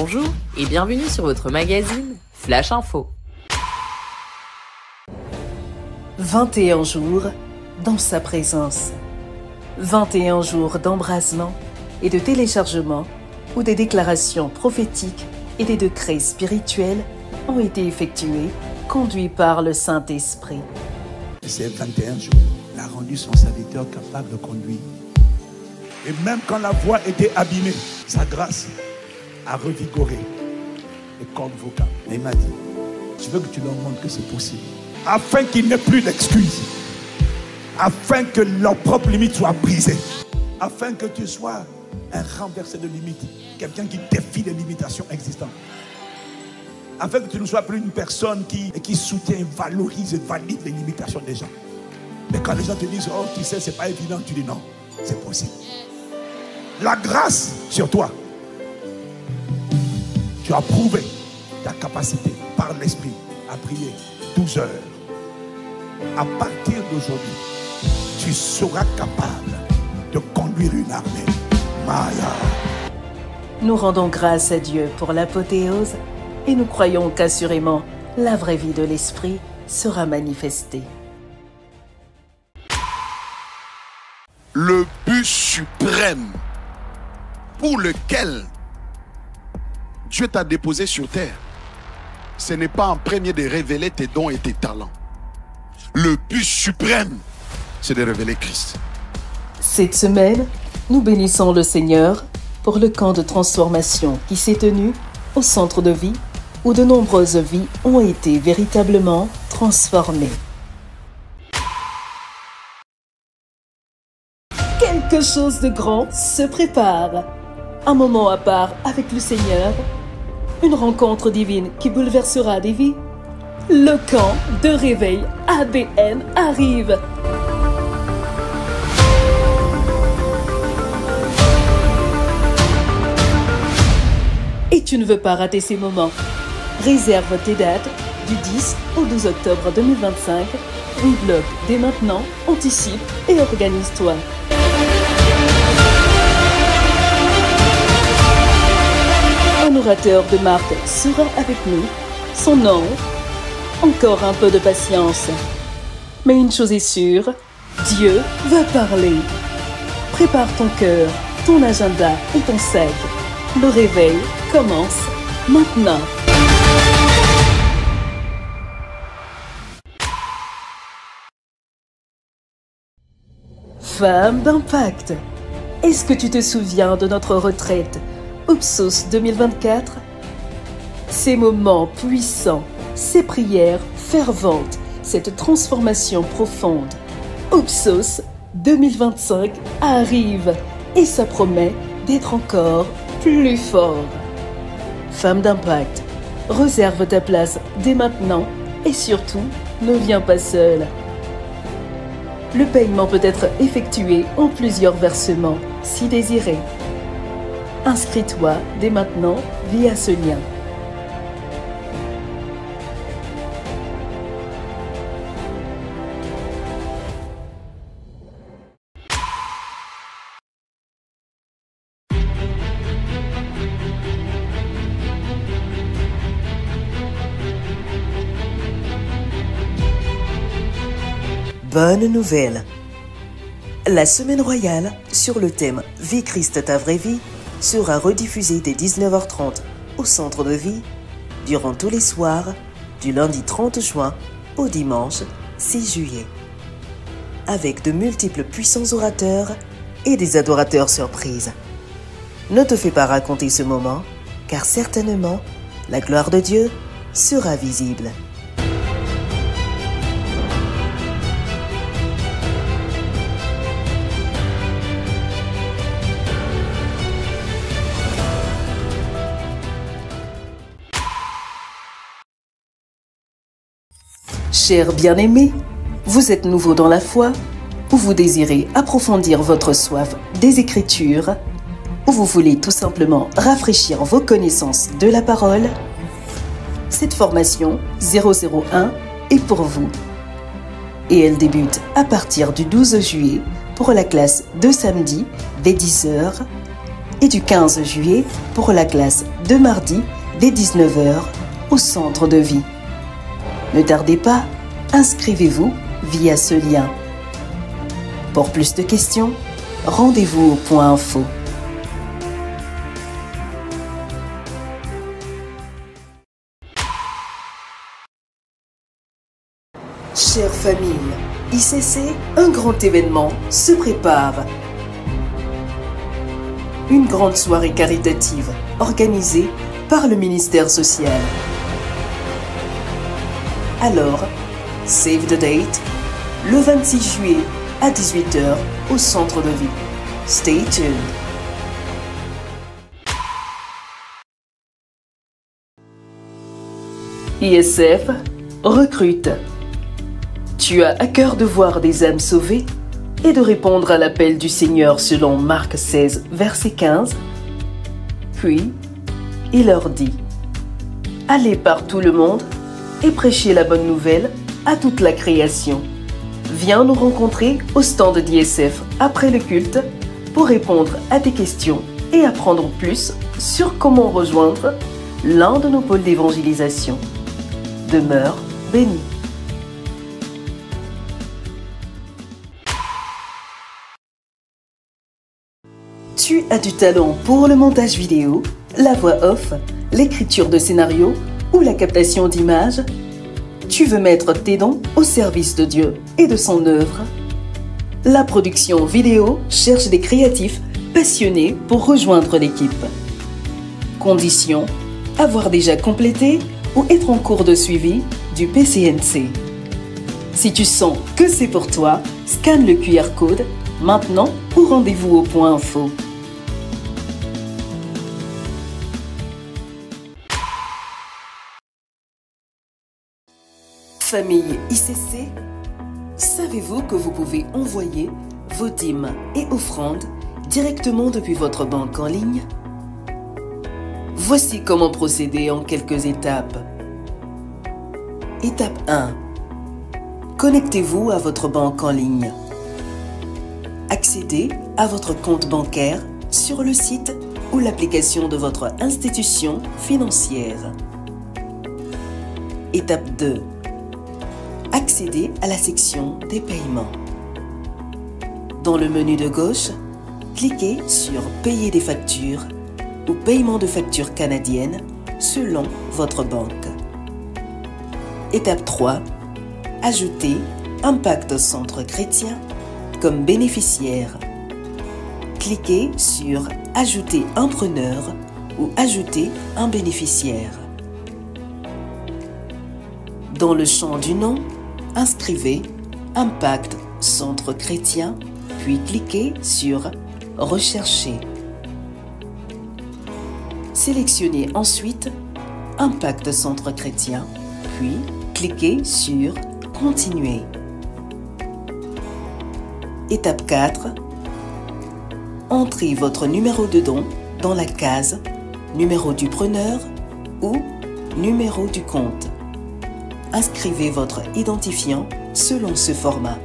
Bonjour et bienvenue sur votre magazine Flash Info. 21 jours dans sa présence. 21 jours d'embrasement et de téléchargement où des déclarations prophétiques et des décrets spirituels ont été effectués, conduits par le Saint-Esprit. Ces 21 jours, il a rendu son serviteur capable de conduire. Et même quand la voix était abîmée, sa grâce a revigoré les cordes vocales. Et il m'a dit, je veux que tu leur montres que c'est possible. Afin qu'il n'ait plus d'excuses. Afin que leurs propres limites soient brisées. Afin que tu sois un renversé de limites. Quelqu'un qui défie les limitations existantes. Afin que tu ne sois plus une personne qui soutient, valorise et valide les limitations des gens. Mais quand les gens te disent, oh tu sais, c'est pas évident, tu dis non, c'est possible. La grâce sur toi. Tu as prouvé ta capacité par l'Esprit à prier 12 heures. À partir d'aujourd'hui, tu seras capable de conduire une armée. Maya. Nous rendons grâce à Dieu pour l'apothéose et nous croyons qu'assurément, la vraie vie de l'Esprit sera manifestée. Le but suprême pour lequel Dieu t'a déposé sur terre, ce n'est pas en premier de révéler tes dons et tes talents. Le but suprême, c'est de révéler Christ. Cette semaine, nous bénissons le Seigneur pour le camp de transformation qui s'est tenu au centre de vie où de nombreuses vies ont été véritablement transformées. Quelque chose de grand se prépare. Un moment à part avec le Seigneur. Une rencontre divine qui bouleversera des vies. Le camp de réveil ABN arrive. Et tu ne veux pas rater ces moments. Réserve tes dates du 10 au 12 octobre 2025. WeBlog dès maintenant, anticipe et organise-toi. Un orateur de marque sera avec nous. Son nom, encore un peu de patience. Mais une chose est sûre, Dieu va parler. Prépare ton cœur, ton agenda et ton sac. Le réveil commence maintenant. Femme d'impact. Est-ce que tu te souviens de notre retraite Upsos 2024? Ces moments puissants, ces prières ferventes, cette transformation profonde. Upsos 2025 arrive et ça promet d'être encore plus fort. Femme d'impact, réserve ta place dès maintenant et surtout, ne viens pas seule. Le paiement peut être effectué en plusieurs versements, si désiré. Inscris-toi dès maintenant via ce lien. Bonne nouvelle! La semaine royale sur le thème « Vie Christ, ta vraie vie » sera rediffusée dès 19h30 au centre de vie durant tous les soirs du lundi 30 juin au dimanche 6 juillet. Avec de multiples puissants orateurs et des adorateurs surprises. Ne te fais pas raconter ce moment car certainement la gloire de Dieu sera visible. Chers bien-aimés, vous êtes nouveau dans la foi, ou vous désirez approfondir votre soif des Écritures, ou vous voulez tout simplement rafraîchir vos connaissances de la parole, cette formation 001 est pour vous. Et elle débute à partir du 12 juillet pour la classe de samedi dès 10h et du 15 juillet pour la classe de mardi dès 19 h au centre de vie. Ne tardez pas, inscrivez-vous via ce lien. Pour plus de questions, rendez-vous au point info. Chère famille, ICC, un grand événement se prépare. Une grande soirée caritative organisée par le ministère social. Alors, save the date, le 26 juillet à 18 h au centre de vie. Stay tuned. ISF recrute. Tu as à cœur de voir des âmes sauvées et de répondre à l'appel du Seigneur selon Marc 16, verset 15. Puis, il leur dit: allez par tout le monde et prêchez la bonne nouvelle à toute la création. Viens nous rencontrer au stand d'ISF après le culte pour répondre à tes questions et apprendre plus sur comment rejoindre l'un de nos pôles d'évangélisation. Demeure béni. Tu as du talent pour le montage vidéo, la voix off, l'écriture de scénarios ou la captation d'images? Tu veux mettre tes dons au service de Dieu et de son œuvre? La production vidéo cherche des créatifs passionnés pour rejoindre l'équipe. Conditions: avoir déjà complété ou être en cours de suivi du PCNC. Si tu sens que c'est pour toi, scanne le QR code maintenant ou rendez-vous au point info. Famille ICC, savez-vous que vous pouvez envoyer vos dîmes et offrandes directement depuis votre banque en ligne? Voici comment procéder en quelques étapes. Étape 1. Connectez-vous à votre banque en ligne. Accédez à votre compte bancaire sur le site ou l'application de votre institution financière. Étape 2. Accédez à la section des paiements. Dans le menu de gauche, cliquez sur Payer des factures ou Paiement de factures canadiennes selon votre banque. Étape 3. Ajoutez Impact Centre Chrétien comme bénéficiaire. Cliquez sur Ajouter un preneur ou Ajouter un bénéficiaire. Dans le champ du nom, inscrivez Impact Centre Chrétien, puis cliquez sur Rechercher. Sélectionnez ensuite Impact Centre Chrétien, puis cliquez sur Continuer. Étape 4. Entrez votre numéro de don dans la case Numéro du preneur ou Numéro du compte. Inscrivez votre identifiant selon ce format.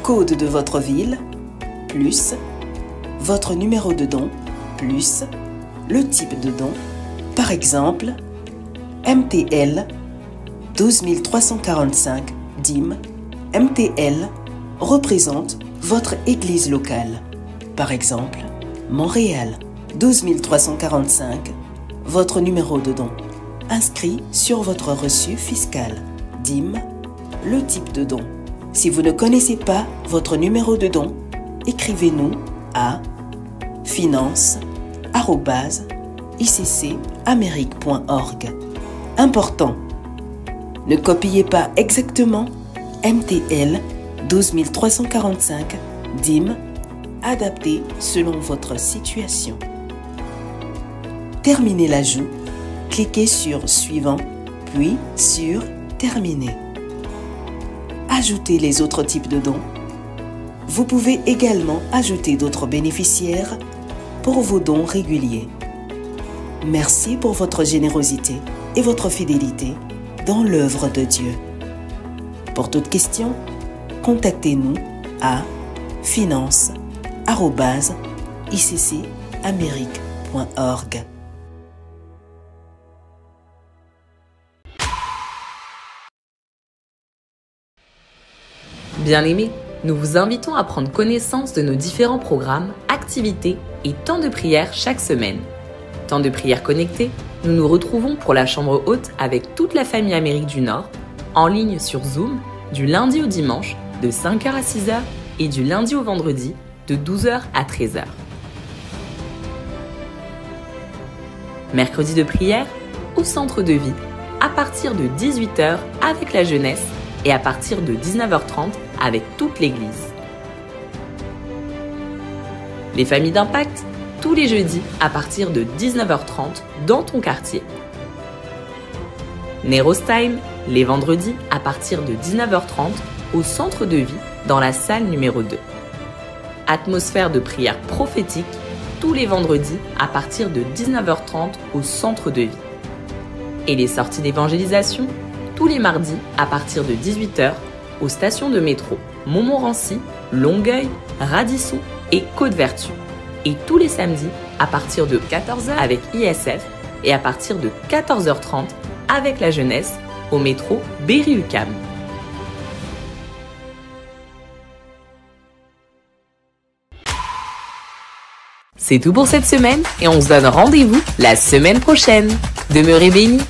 Code de votre ville, plus votre numéro de don, plus le type de don, par exemple MTL 12345 DIM. MTL représente votre église locale, par exemple Montréal 12345, votre numéro de don, inscrit sur votre reçu fiscal, DIM, le type de don. Si vous ne connaissez pas votre numéro de don, écrivez-nous à finance@iccamerique.org. Important, ne copiez pas exactement MTL 12345 DIM, adapté selon votre situation. Terminez l'ajout, cliquez sur Suivant, puis sur Terminer. Ajoutez les autres types de dons. Vous pouvez également ajouter d'autres bénéficiaires pour vos dons réguliers. Merci pour votre générosité et votre fidélité dans l'œuvre de Dieu. Pour toute question, contactez-nous à finance@iccamerique.org. iccamérique.org. Bien-aimés, nous vous invitons à prendre connaissance de nos différents programmes, activités et temps de prière chaque semaine. Temps de prière connecté, nous nous retrouvons pour la chambre haute avec toute la famille Amérique du Nord, en ligne sur Zoom, du lundi au dimanche, de 5h à 6h et du lundi au vendredi, de 12h à 13h. Mercredi de prière, au centre de vie, à partir de 18h avec la jeunesse et à partir de 19h30 avec toute l'église. Les familles d'impact, tous les jeudis à partir de 19h30 dans ton quartier. Neros Time, les vendredis à partir de 19h30 au centre de vie dans la salle numéro 2. Atmosphère de prière prophétique, tous les vendredis à partir de 19h30 au centre de vie. Et les sorties d'évangélisation, tous les mardis à partir de 18h aux stations de métro Montmorency, Longueuil, Radisson et Côte-Vertu. Et tous les samedis à partir de 14h avec ISF et à partir de 14h30 avec la jeunesse au métro Berry-UQAM. C'est tout pour cette semaine et on se donne rendez-vous la semaine prochaine. Demeurez bénis.